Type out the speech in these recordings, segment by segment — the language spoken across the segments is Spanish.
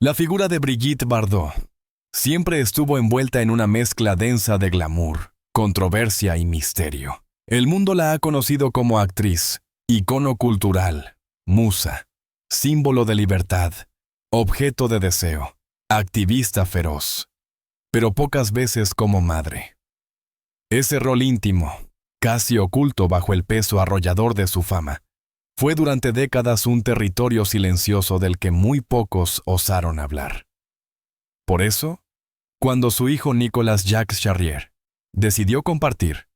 La figura de Brigitte Bardot siempre estuvo envuelta en una mezcla densa de glamour, controversia y misterio. El mundo la ha conocido como actriz, icono cultural, musa, símbolo de libertad, objeto de deseo, activista feroz, pero pocas veces como madre. Ese rol íntimo, casi oculto bajo el peso arrollador de su fama, fue durante décadas un territorio silencioso del que muy pocos osaron hablar. Por eso, cuando su hijo Nicolas Jacques Charrier decidió compartir,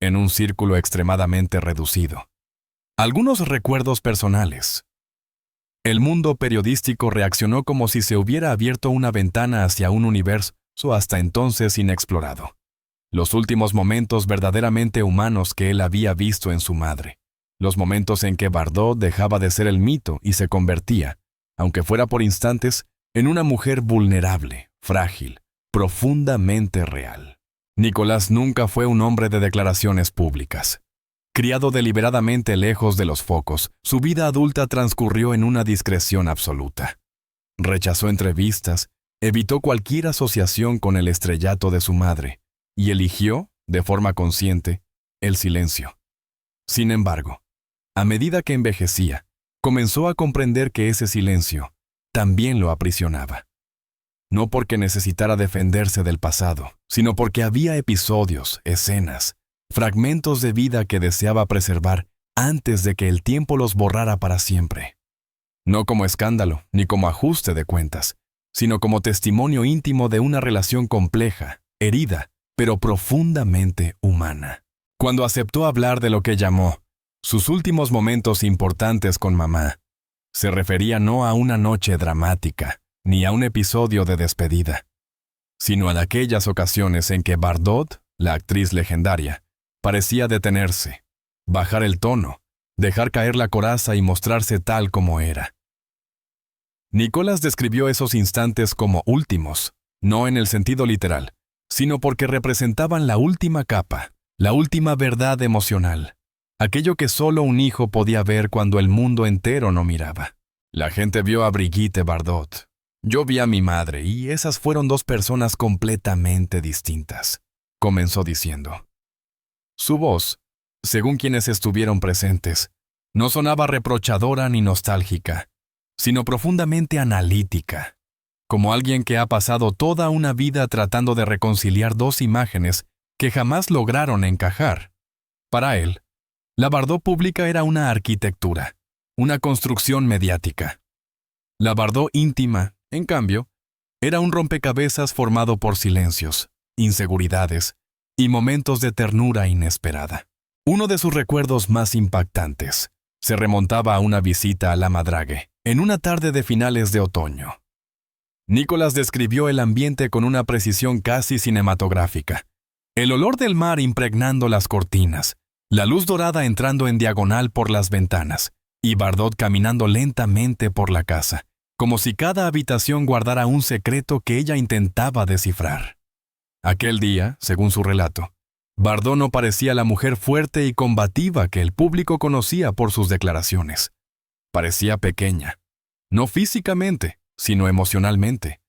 en un círculo extremadamente reducido, algunos recuerdos personales, el mundo periodístico reaccionó como si se hubiera abierto una ventana hacia un universo hasta entonces inexplorado. Los últimos momentos verdaderamente humanos que él había visto en su madre. Los momentos en que Bardot dejaba de ser el mito y se convertía, aunque fuera por instantes, en una mujer vulnerable, frágil, profundamente real. Nicolas nunca fue un hombre de declaraciones públicas. Criado deliberadamente lejos de los focos, su vida adulta transcurrió en una discreción absoluta. Rechazó entrevistas, evitó cualquier asociación con el estrellato de su madre y eligió, de forma consciente, el silencio. Sin embargo, a medida que envejecía, comenzó a comprender que ese silencio también lo aprisionaba. No porque necesitara defenderse del pasado, sino porque había episodios, escenas, fragmentos de vida que deseaba preservar antes de que el tiempo los borrara para siempre. No como escándalo, ni como ajuste de cuentas, sino como testimonio íntimo de una relación compleja, herida, pero profundamente humana. Cuando aceptó hablar de lo que llamó sus últimos momentos importantes con mamá, se refería no a una noche dramática, ni a un episodio de despedida, sino a aquellas ocasiones en que Bardot, la actriz legendaria, parecía detenerse, bajar el tono, dejar caer la coraza y mostrarse tal como era. Nicolas describió esos instantes como últimos, no en el sentido literal, sino porque representaban la última capa, la última verdad emocional, aquello que solo un hijo podía ver cuando el mundo entero no miraba. La gente vio a Brigitte Bardot. Yo vi a mi madre y esas fueron dos personas completamente distintas, comenzó diciendo. Su voz, según quienes estuvieron presentes, no sonaba reprochadora ni nostálgica, sino profundamente analítica, como alguien que ha pasado toda una vida tratando de reconciliar dos imágenes que jamás lograron encajar. Para él, la Bardot pública era una arquitectura, una construcción mediática. La Bardot íntima, en cambio, era un rompecabezas formado por silencios, inseguridades y momentos de ternura inesperada. Uno de sus recuerdos más impactantes se remontaba a una visita a la Madrague, en una tarde de finales de otoño. Nicolas describió el ambiente con una precisión casi cinematográfica. El olor del mar impregnando las cortinas, la luz dorada entrando en diagonal por las ventanas, y Bardot caminando lentamente por la casa, como si cada habitación guardara un secreto que ella intentaba descifrar. Aquel día, según su relato, Bardot no parecía la mujer fuerte y combativa que el público conocía por sus declaraciones. Parecía pequeña, no físicamente, sino emocionalmente,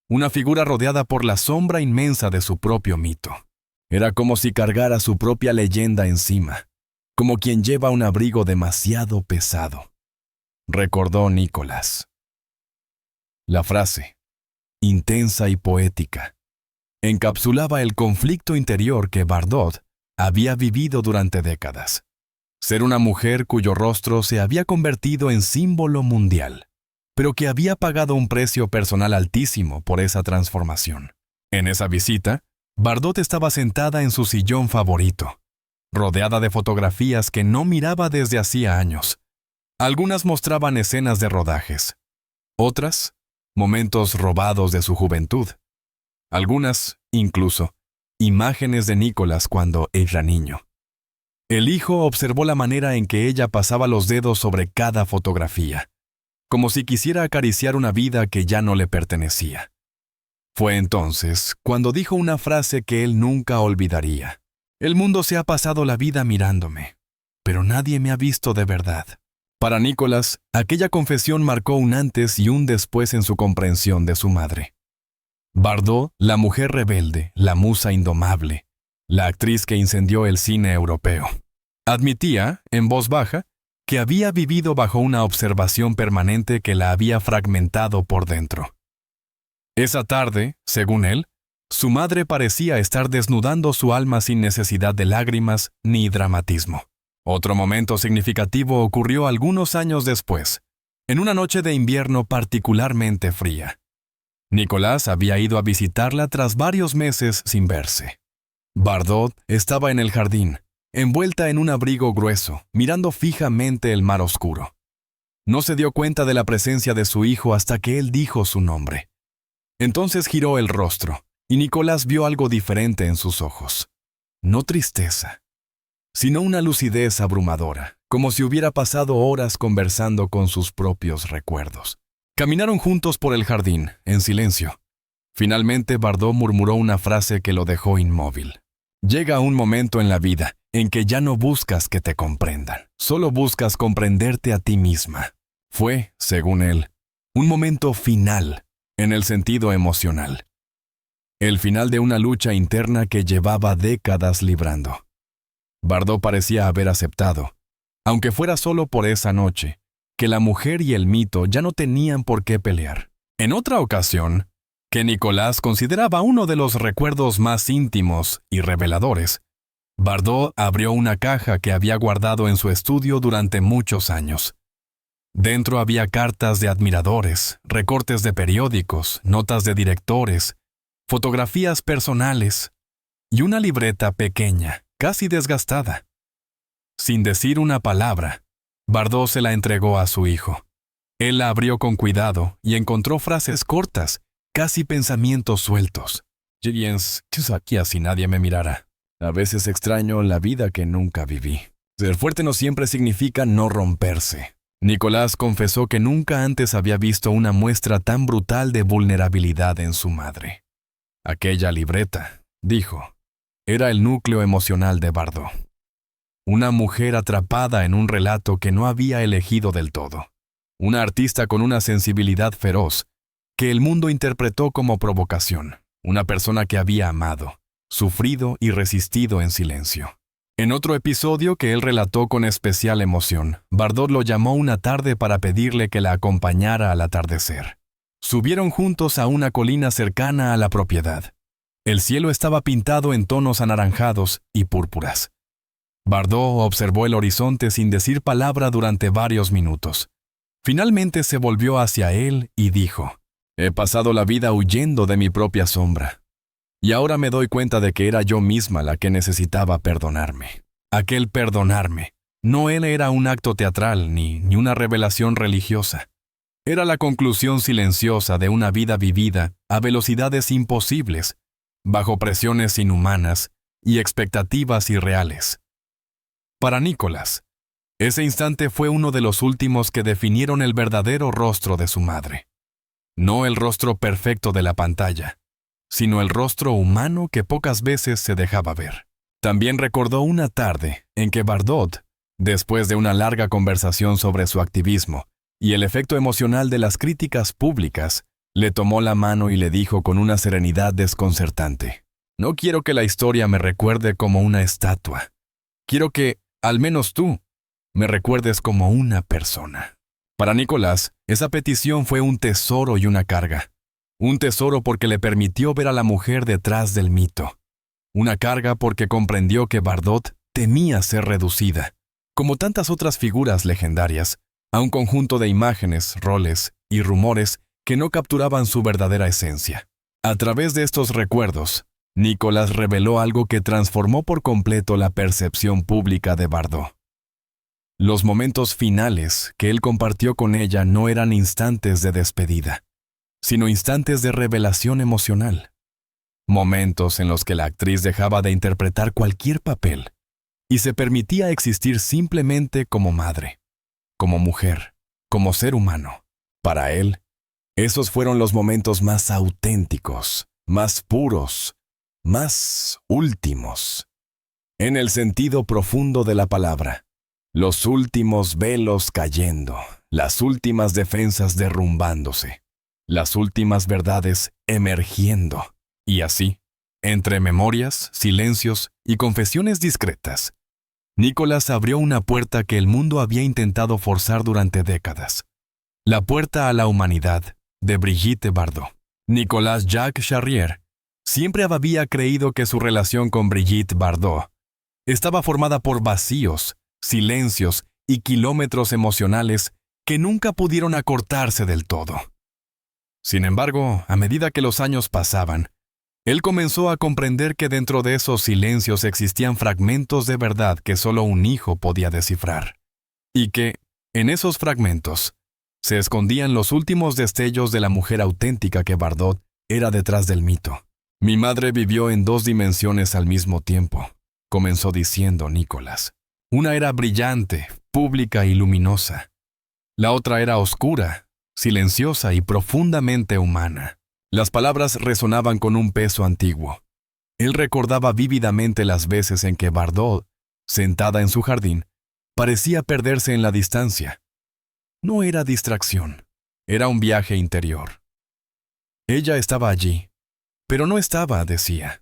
una figura rodeada por la sombra inmensa de su propio mito. Era como si cargara su propia leyenda encima, como quien lleva un abrigo demasiado pesado, recordó Nicolas. La frase, intensa y poética, encapsulaba el conflicto interior que Bardot había vivido durante décadas. Ser una mujer cuyo rostro se había convertido en símbolo mundial, pero que había pagado un precio personal altísimo por esa transformación. En esa visita, Bardot estaba sentada en su sillón favorito, rodeada de fotografías que no miraba desde hacía años. Algunas mostraban escenas de rodajes, otras, momentos robados de su juventud. Algunas, incluso, imágenes de Nicolas cuando era niño. El hijo observó la manera en que ella pasaba los dedos sobre cada fotografía, como si quisiera acariciar una vida que ya no le pertenecía. Fue entonces cuando dijo una frase que él nunca olvidaría. El mundo se ha pasado la vida mirándome, pero nadie me ha visto de verdad. Para Nicholas, aquella confesión marcó un antes y un después en su comprensión de su madre. Bardot, la mujer rebelde, la musa indomable, la actriz que incendió el cine europeo. Admitía, en voz baja, que había vivido bajo una observación permanente que la había fragmentado por dentro. Esa tarde, según él, su madre parecía estar desnudando su alma sin necesidad de lágrimas ni dramatismo. Otro momento significativo ocurrió algunos años después, en una noche de invierno particularmente fría. Nicolás había ido a visitarla tras varios meses sin verse. Bardot estaba en el jardín, envuelta en un abrigo grueso, mirando fijamente el mar oscuro. No se dio cuenta de la presencia de su hijo hasta que él dijo su nombre. Entonces giró el rostro, y Nicolás vio algo diferente en sus ojos. No tristeza, sino una lucidez abrumadora, como si hubiera pasado horas conversando con sus propios recuerdos. Caminaron juntos por el jardín, en silencio. Finalmente Bardot murmuró una frase que lo dejó inmóvil. Llega un momento en la vida en que ya no buscas que te comprendan, solo buscas comprenderte a ti misma. Fue, según él, un momento final, en el sentido emocional. El final de una lucha interna que llevaba décadas librando. Bardot parecía haber aceptado, aunque fuera solo por esa noche, que la mujer y el mito ya no tenían por qué pelear. En otra ocasión, que Nicolás consideraba uno de los recuerdos más íntimos y reveladores, Bardot abrió una caja que había guardado en su estudio durante muchos años. Dentro había cartas de admiradores, recortes de periódicos, notas de directores, fotografías personales y una libreta pequeña, casi desgastada. Sin decir una palabra, Bardot se la entregó a su hijo. Él la abrió con cuidado y encontró frases cortas, casi pensamientos sueltos. «Jens, aquí así nadie me mirara. A veces extraño la vida que nunca viví. Ser fuerte no siempre significa no romperse». Nicolás confesó que nunca antes había visto una muestra tan brutal de vulnerabilidad en su madre. Aquella libreta, dijo, era el núcleo emocional de Bardot. Una mujer atrapada en un relato que no había elegido del todo. Una artista con una sensibilidad feroz, que el mundo interpretó como provocación. Una persona que había amado, sufrido y resistido en silencio. En otro episodio que él relató con especial emoción, Bardot lo llamó una tarde para pedirle que la acompañara al atardecer. Subieron juntos a una colina cercana a la propiedad. El cielo estaba pintado en tonos anaranjados y púrpuras. Bardot observó el horizonte sin decir palabra durante varios minutos. Finalmente se volvió hacia él y dijo, «He pasado la vida huyendo de mi propia sombra. Y ahora me doy cuenta de que era yo misma la que necesitaba perdonarme. Aquel perdonarme no era un acto teatral ni una revelación religiosa. Era la conclusión silenciosa de una vida vivida a velocidades imposibles, bajo presiones inhumanas y expectativas irreales. Para Nicolás, ese instante fue uno de los últimos que definieron el verdadero rostro de su madre. No el rostro perfecto de la pantalla, sino el rostro humano que pocas veces se dejaba ver. También recordó una tarde en que Bardot, después de una larga conversación sobre su activismo y el efecto emocional de las críticas públicas, le tomó la mano y le dijo con una serenidad desconcertante, «No quiero que la historia me recuerde como una estatua. Quiero que, al menos tú, me recuerdes como una persona». Para Nicolás, esa petición fue un tesoro y una carga. Un tesoro porque le permitió ver a la mujer detrás del mito. Una carga porque comprendió que Bardot temía ser reducida, como tantas otras figuras legendarias, a un conjunto de imágenes, roles y rumores que no capturaban su verdadera esencia. A través de estos recuerdos, Nicolás reveló algo que transformó por completo la percepción pública de Bardot. Los momentos finales que él compartió con ella no eran instantes de despedida, sino instantes de revelación emocional. Momentos en los que la actriz dejaba de interpretar cualquier papel y se permitía existir simplemente como madre, como mujer, como ser humano. Para él, esos fueron los momentos más auténticos, más puros, más últimos. En el sentido profundo de la palabra, Los últimos velos cayendo, las últimas defensas derrumbándose, las últimas verdades emergiendo. Y así, entre memorias, silencios y confesiones discretas, Nicholas abrió una puerta que el mundo había intentado forzar durante décadas. La puerta a la humanidad de Brigitte Bardot. Nicolas Jacques Charrier siempre había creído que su relación con Brigitte Bardot estaba formada por vacíos, silencios y kilómetros emocionales que nunca pudieron acortarse del todo. Sin embargo, a medida que los años pasaban, él comenzó a comprender que dentro de esos silencios existían fragmentos de verdad que solo un hijo podía descifrar, y que, en esos fragmentos, se escondían los últimos destellos de la mujer auténtica que Bardot era detrás del mito. Mi madre vivió en 2 dimensiones al mismo tiempo, comenzó diciendo Nicholas. Una era brillante, pública y luminosa. La otra era oscura, silenciosa y profundamente humana. Las palabras resonaban con un peso antiguo. Él recordaba vívidamente las veces en que Bardot, sentada en su jardín, parecía perderse en la distancia. No era distracción, era un viaje interior. Ella estaba allí, pero no estaba, decía,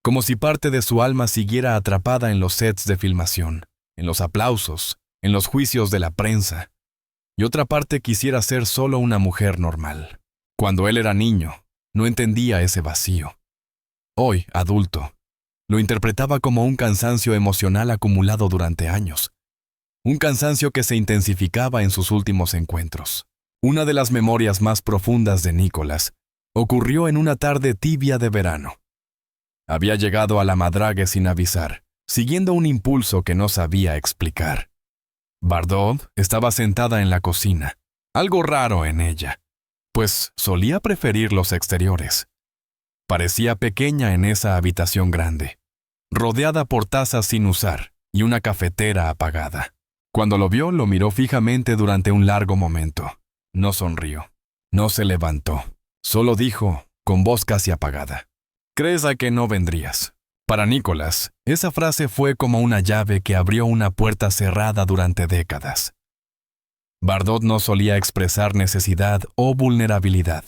como si parte de su alma siguiera atrapada en los sets de filmación, en los aplausos, en los juicios de la prensa, y otra parte quisiera ser solo una mujer normal. Cuando él era niño, no entendía ese vacío. Hoy, adulto, lo interpretaba como un cansancio emocional acumulado durante años. Un cansancio que se intensificaba en sus últimos encuentros. Una de las memorias más profundas de Nicholas ocurrió en una tarde tibia de verano. Había llegado a la Madrague sin avisar, siguiendo un impulso que no sabía explicar. Bardot estaba sentada en la cocina, algo raro en ella, pues solía preferir los exteriores. Parecía pequeña en esa habitación grande, rodeada por tazas sin usar y una cafetera apagada. Cuando lo vio, lo miró fijamente durante un largo momento. No sonrió, no se levantó, solo dijo, con voz casi apagada: «¿Crees a que no vendrías?». Para Nicholas, esa frase fue como una llave que abrió una puerta cerrada durante décadas. Bardot no solía expresar necesidad o vulnerabilidad,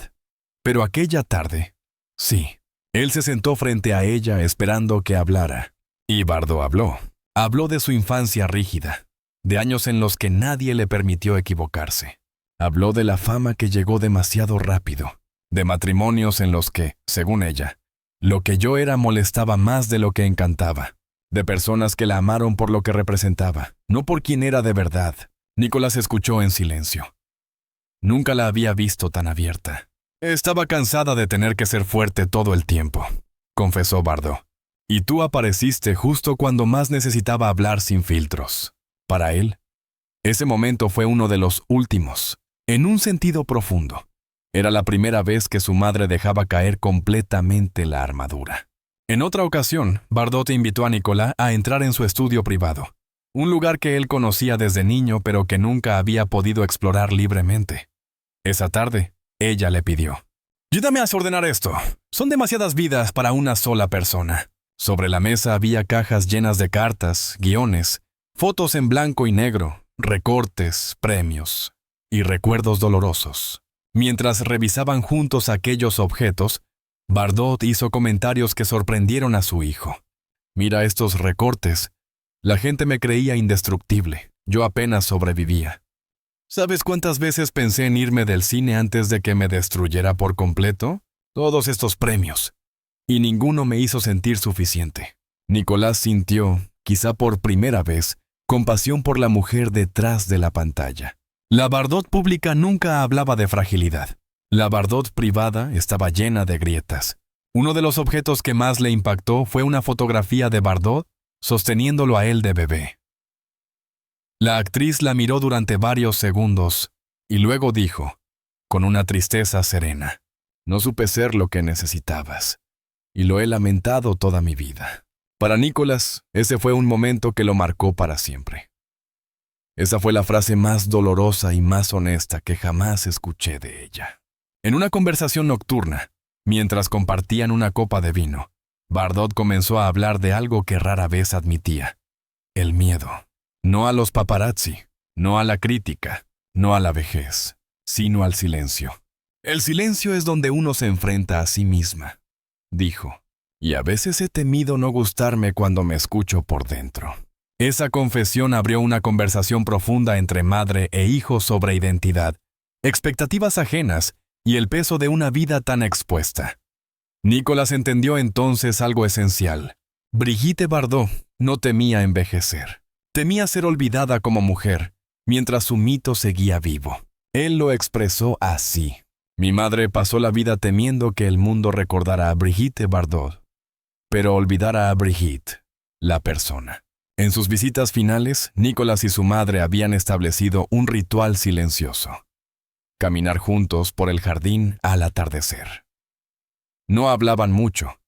pero aquella tarde, sí, él se sentó frente a ella esperando que hablara. Y Bardot habló. Habló de su infancia rígida, de años en los que nadie le permitió equivocarse. Habló de la fama que llegó demasiado rápido, de matrimonios en los que, según ella, lo que yo era molestaba más de lo que encantaba, de personas que la amaron por lo que representaba, no por quien era de verdad. Nicholas escuchó en silencio. Nunca la había visto tan abierta. Estaba cansada de tener que ser fuerte todo el tiempo, confesó Bardot. Y tú apareciste justo cuando más necesitaba hablar sin filtros. Para él, ese momento fue uno de los últimos, en un sentido profundo. Era la primera vez que su madre dejaba caer completamente la armadura. En otra ocasión, Bardot invitó a Nicolas a entrar en su estudio privado, un lugar que él conocía desde niño pero que nunca había podido explorar libremente. Esa tarde, ella le pidió: «Ayúdame a ordenar esto. Son demasiadas vidas para una sola persona». Sobre la mesa había cajas llenas de cartas, guiones, fotos en blanco y negro, recortes, premios y recuerdos dolorosos. Mientras revisaban juntos aquellos objetos, Bardot hizo comentarios que sorprendieron a su hijo. «Mira estos recortes. La gente me creía indestructible. Yo apenas sobrevivía. ¿Sabes cuántas veces pensé en irme del cine antes de que me destruyera por completo? Todos estos premios. Y ninguno me hizo sentir suficiente». Nicholas sintió, quizá por primera vez, compasión por la mujer detrás de la pantalla. La Bardot pública nunca hablaba de fragilidad. La Bardot privada estaba llena de grietas. Uno de los objetos que más le impactó fue una fotografía de Bardot sosteniéndolo a él de bebé. La actriz la miró durante varios segundos y luego dijo, con una tristeza serena: «No supe ser lo que necesitabas, y lo he lamentado toda mi vida». Para Nicholas, ese fue un momento que lo marcó para siempre. Esa fue la frase más dolorosa y más honesta que jamás escuché de ella. En una conversación nocturna, mientras compartían una copa de vino, Bardot comenzó a hablar de algo que rara vez admitía: el miedo. No a los paparazzi, no a la crítica, no a la vejez, sino al silencio. El silencio es donde uno se enfrenta a sí misma, dijo. Y a veces he temido no gustarme cuando me escucho por dentro. Esa confesión abrió una conversación profunda entre madre e hijo sobre identidad, expectativas ajenas y el peso de una vida tan expuesta. Nicolas entendió entonces algo esencial. Brigitte Bardot no temía envejecer. Temía ser olvidada como mujer, mientras su mito seguía vivo. Él lo expresó así. Mi madre pasó la vida temiendo que el mundo recordara a Brigitte Bardot, pero olvidara a Brigitte, la persona. En sus visitas finales, Nicolas y su madre habían establecido un ritual silencioso. Caminar juntos por el jardín al atardecer. No hablaban mucho,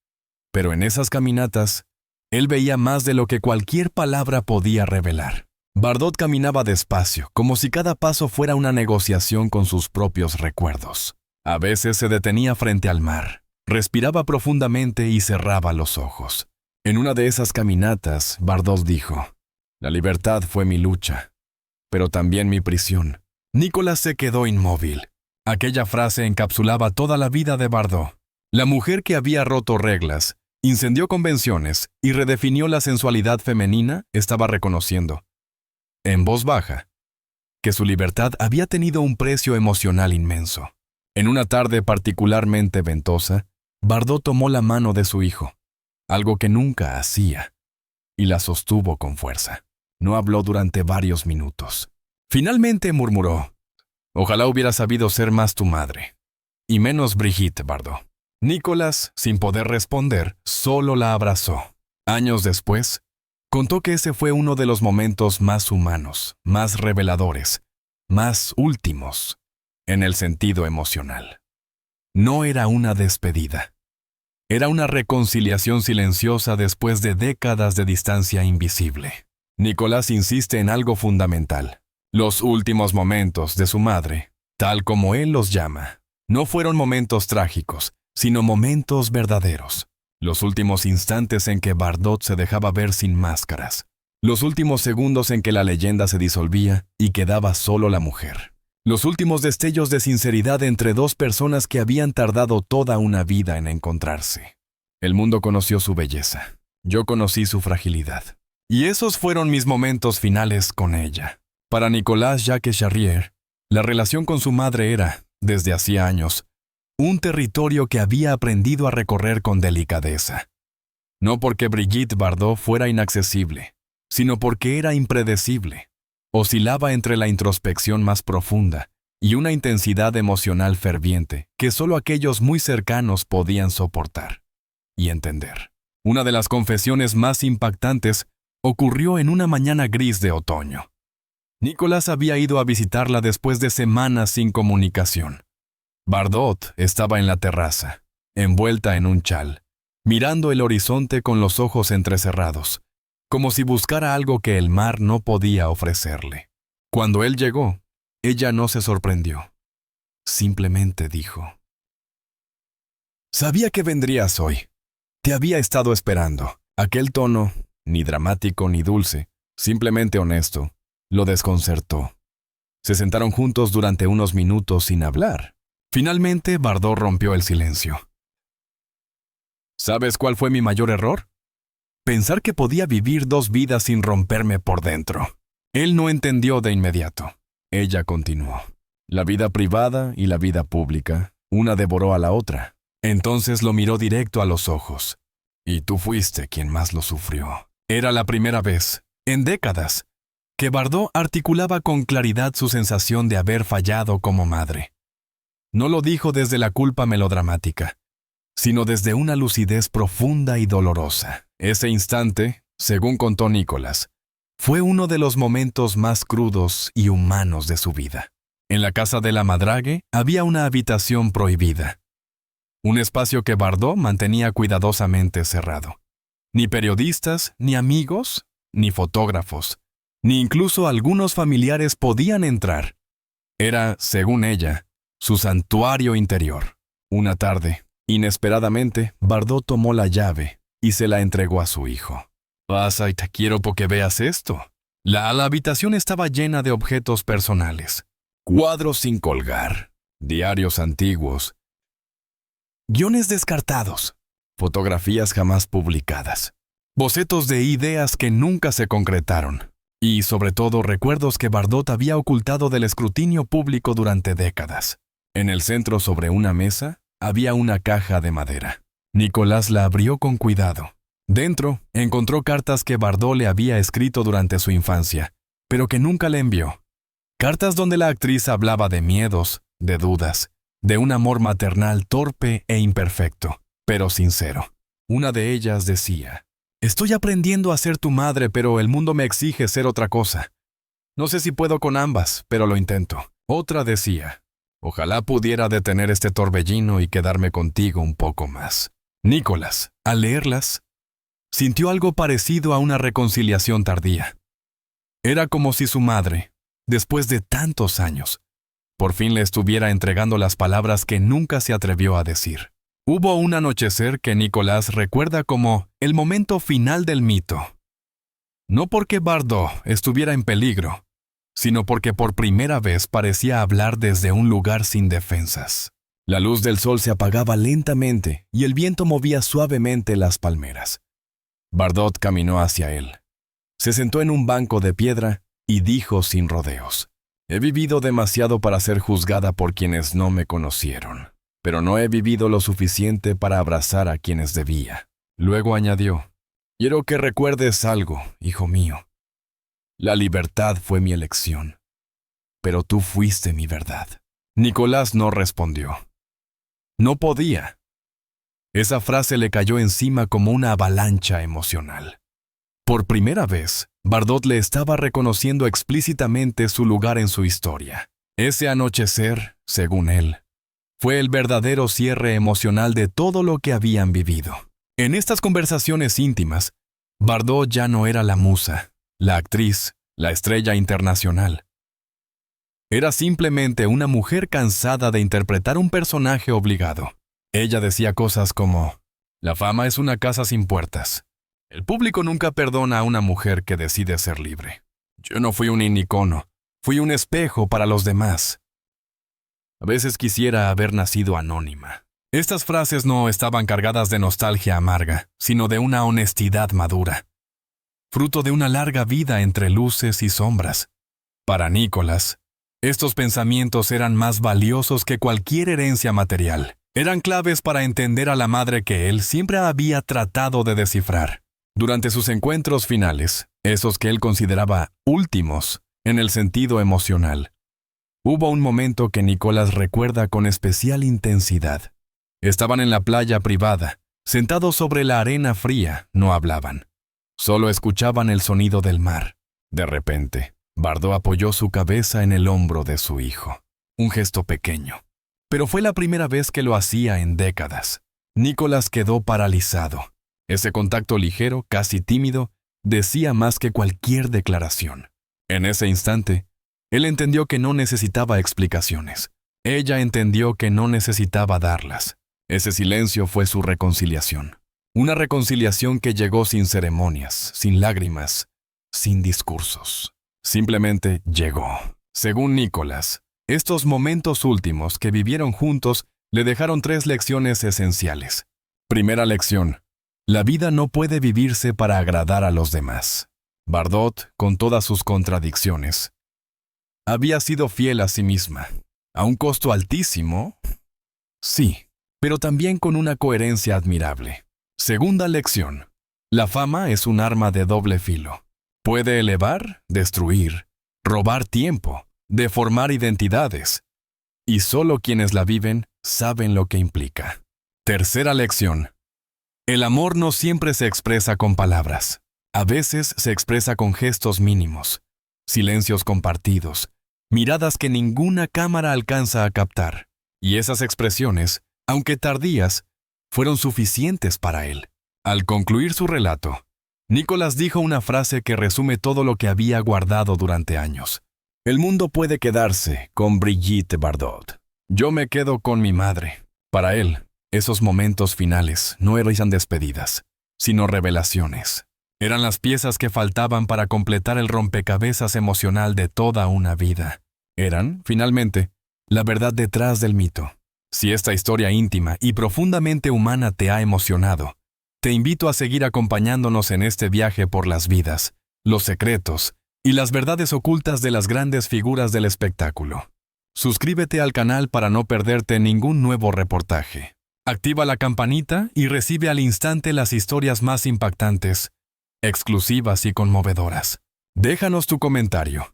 pero en esas caminatas, él veía más de lo que cualquier palabra podía revelar. Bardot caminaba despacio, como si cada paso fuera una negociación con sus propios recuerdos. A veces se detenía frente al mar, respiraba profundamente y cerraba los ojos. En una de esas caminatas, Bardot dijo: «La libertad fue mi lucha, pero también mi prisión». Nicolas se quedó inmóvil. Aquella frase encapsulaba toda la vida de Bardot. La mujer que había roto reglas, incendió convenciones y redefinió la sensualidad femenina estaba reconociendo, en voz baja, que su libertad había tenido un precio emocional inmenso. En una tarde particularmente ventosa, Bardot tomó la mano de su hijo, algo que nunca hacía, y la sostuvo con fuerza. No habló durante varios minutos. Finalmente murmuró: «Ojalá hubiera sabido ser más tu madre, y menos Brigitte Bardot». Nicolas, sin poder responder, solo la abrazó. Años después, contó que ese fue uno de los momentos más humanos, más reveladores, más últimos, en el sentido emocional. No era una despedida. Era una reconciliación silenciosa después de décadas de distancia invisible. Nicolas insiste en algo fundamental. Los últimos momentos de su madre, tal como él los llama, no fueron momentos trágicos, sino momentos verdaderos. Los últimos instantes en que Bardot se dejaba ver sin máscaras. Los últimos segundos en que la leyenda se disolvía y quedaba solo la mujer. Los últimos destellos de sinceridad entre dos personas que habían tardado toda una vida en encontrarse. El mundo conoció su belleza. Yo conocí su fragilidad. Y esos fueron mis momentos finales con ella. Para Nicolas Jacques Charrier, la relación con su madre era, desde hacía años, un territorio que había aprendido a recorrer con delicadeza. No porque Brigitte Bardot fuera inaccesible, sino porque era impredecible. Oscilaba entre la introspección más profunda y una intensidad emocional ferviente que solo aquellos muy cercanos podían soportar y entender. Una de las confesiones más impactantes ocurrió en una mañana gris de otoño. Nicolas había ido a visitarla después de semanas sin comunicación. Bardot estaba en la terraza, envuelta en un chal, mirando el horizonte con los ojos entrecerrados, como si buscara algo que el mar no podía ofrecerle. Cuando él llegó, ella no se sorprendió. Simplemente dijo: «Sabía que vendrías hoy. Te había estado esperando». Aquel tono, ni dramático ni dulce, simplemente honesto, lo desconcertó. Se sentaron juntos durante unos minutos sin hablar. Finalmente, Bardot rompió el silencio. «¿Sabes cuál fue mi mayor error? Pensar que podía vivir dos vidas sin romperme por dentro». Él no entendió de inmediato. Ella continuó: «La vida privada y la vida pública, una devoró a la otra». Entonces lo miró directo a los ojos. «Y tú fuiste quien más lo sufrió». Era la primera vez, en décadas, que Bardot articulaba con claridad su sensación de haber fallado como madre. No lo dijo desde la culpa melodramática, sino desde una lucidez profunda y dolorosa. Ese instante, según contó Nicolas, fue uno de los momentos más crudos y humanos de su vida. En la casa de la Madrague había una habitación prohibida, un espacio que Bardot mantenía cuidadosamente cerrado. Ni periodistas, ni amigos, ni fotógrafos, ni incluso algunos familiares podían entrar. Era, según ella, su santuario interior. Una tarde, inesperadamente, Bardot tomó la llave y se la entregó a su hijo. «Pasa y te quiero porque veas esto». La habitación estaba llena de objetos personales, cuadros sin colgar, diarios antiguos, guiones descartados, fotografías jamás publicadas, bocetos de ideas que nunca se concretaron, y sobre todo recuerdos que Bardot había ocultado del escrutinio público durante décadas. En el centro, sobre una mesa, había una caja de madera. Nicolás la abrió con cuidado. Dentro, encontró cartas que Bardot le había escrito durante su infancia, pero que nunca le envió. Cartas donde la actriz hablaba de miedos, de dudas, de un amor maternal torpe e imperfecto, pero sincero. Una de ellas decía: «Estoy aprendiendo a ser tu madre, pero el mundo me exige ser otra cosa. No sé si puedo con ambas, pero lo intento». Otra decía: «Ojalá pudiera detener este torbellino y quedarme contigo un poco más». Nicolás, al leerlas, sintió algo parecido a una reconciliación tardía. Era como si su madre, después de tantos años, por fin le estuviera entregando las palabras que nunca se atrevió a decir. Hubo un anochecer que Nicolás recuerda como el momento final del mito. No porque Bardot estuviera en peligro, sino porque por primera vez parecía hablar desde un lugar sin defensas. La luz del sol se apagaba lentamente y el viento movía suavemente las palmeras. Bardot caminó hacia él. Se sentó en un banco de piedra y dijo sin rodeos: «He vivido demasiado para ser juzgada por quienes no me conocieron, pero no he vivido lo suficiente para abrazar a quienes debía». Luego añadió: «Quiero que recuerdes algo, hijo mío. La libertad fue mi elección, pero tú fuiste mi verdad». Nicolás no respondió. No podía. Esa frase le cayó encima como una avalancha emocional. Por primera vez, Bardot le estaba reconociendo explícitamente su lugar en su historia. Ese anochecer, según él, fue el verdadero cierre emocional de todo lo que habían vivido. En estas conversaciones íntimas, Bardot ya no era la musa, la actriz, la estrella internacional. Era simplemente una mujer cansada de interpretar un personaje obligado. Ella decía cosas como: «La fama es una casa sin puertas. El público nunca perdona a una mujer que decide ser libre. Yo no fui un icono, fui un espejo para los demás. A veces quisiera haber nacido anónima». Estas frases no estaban cargadas de nostalgia amarga, sino de una honestidad madura, fruto de una larga vida entre luces y sombras. Para Nicolás, estos pensamientos eran más valiosos que cualquier herencia material. Eran claves para entender a la madre que él siempre había tratado de descifrar. Durante sus encuentros finales, esos que él consideraba últimos en el sentido emocional, hubo un momento que Nicolás recuerda con especial intensidad. Estaban en la playa privada, sentados sobre la arena fría, no hablaban. Solo escuchaban el sonido del mar. De repente, Bardot apoyó su cabeza en el hombro de su hijo. Un gesto pequeño, pero fue la primera vez que lo hacía en décadas. Nicolás quedó paralizado. Ese contacto ligero, casi tímido, decía más que cualquier declaración. En ese instante, él entendió que no necesitaba explicaciones. Ella entendió que no necesitaba darlas. Ese silencio fue su reconciliación. Una reconciliación que llegó sin ceremonias, sin lágrimas, sin discursos. Simplemente llegó. Según Nicolás, estos momentos últimos que vivieron juntos le dejaron 3 lecciones esenciales. Primera lección: la vida no puede vivirse para agradar a los demás. Bardot, con todas sus contradicciones, había sido fiel a sí misma. A un costo altísimo, sí, pero también con una coherencia admirable. Segunda lección: la fama es un arma de doble filo. Puede elevar, destruir, robar tiempo, deformar identidades. Y solo quienes la viven saben lo que implica. Tercera lección: el amor no siempre se expresa con palabras. A veces se expresa con gestos mínimos, silencios compartidos, miradas que ninguna cámara alcanza a captar. Y esas expresiones, aunque tardías, fueron suficientes para él. Al concluir su relato, Nicolás dijo una frase que resume todo lo que había guardado durante años. El mundo puede quedarse con Brigitte Bardot. Yo me quedo con mi madre. Para él, esos momentos finales no eran despedidas, sino revelaciones. Eran las piezas que faltaban para completar el rompecabezas emocional de toda una vida. Eran, finalmente, la verdad detrás del mito. Si esta historia íntima y profundamente humana te ha emocionado, te invito a seguir acompañándonos en este viaje por las vidas, los secretos y las verdades ocultas de las grandes figuras del espectáculo. Suscríbete al canal para no perderte ningún nuevo reportaje. Activa la campanita y recibe al instante las historias más impactantes, exclusivas y conmovedoras. Déjanos tu comentario.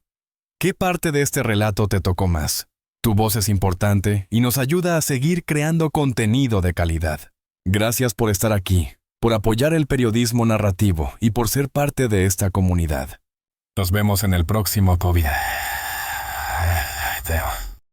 ¿Qué parte de este relato te tocó más? Tu voz es importante y nos ayuda a seguir creando contenido de calidad. Gracias por estar aquí, por apoyar el periodismo narrativo y por ser parte de esta comunidad. Nos vemos en el próximo video.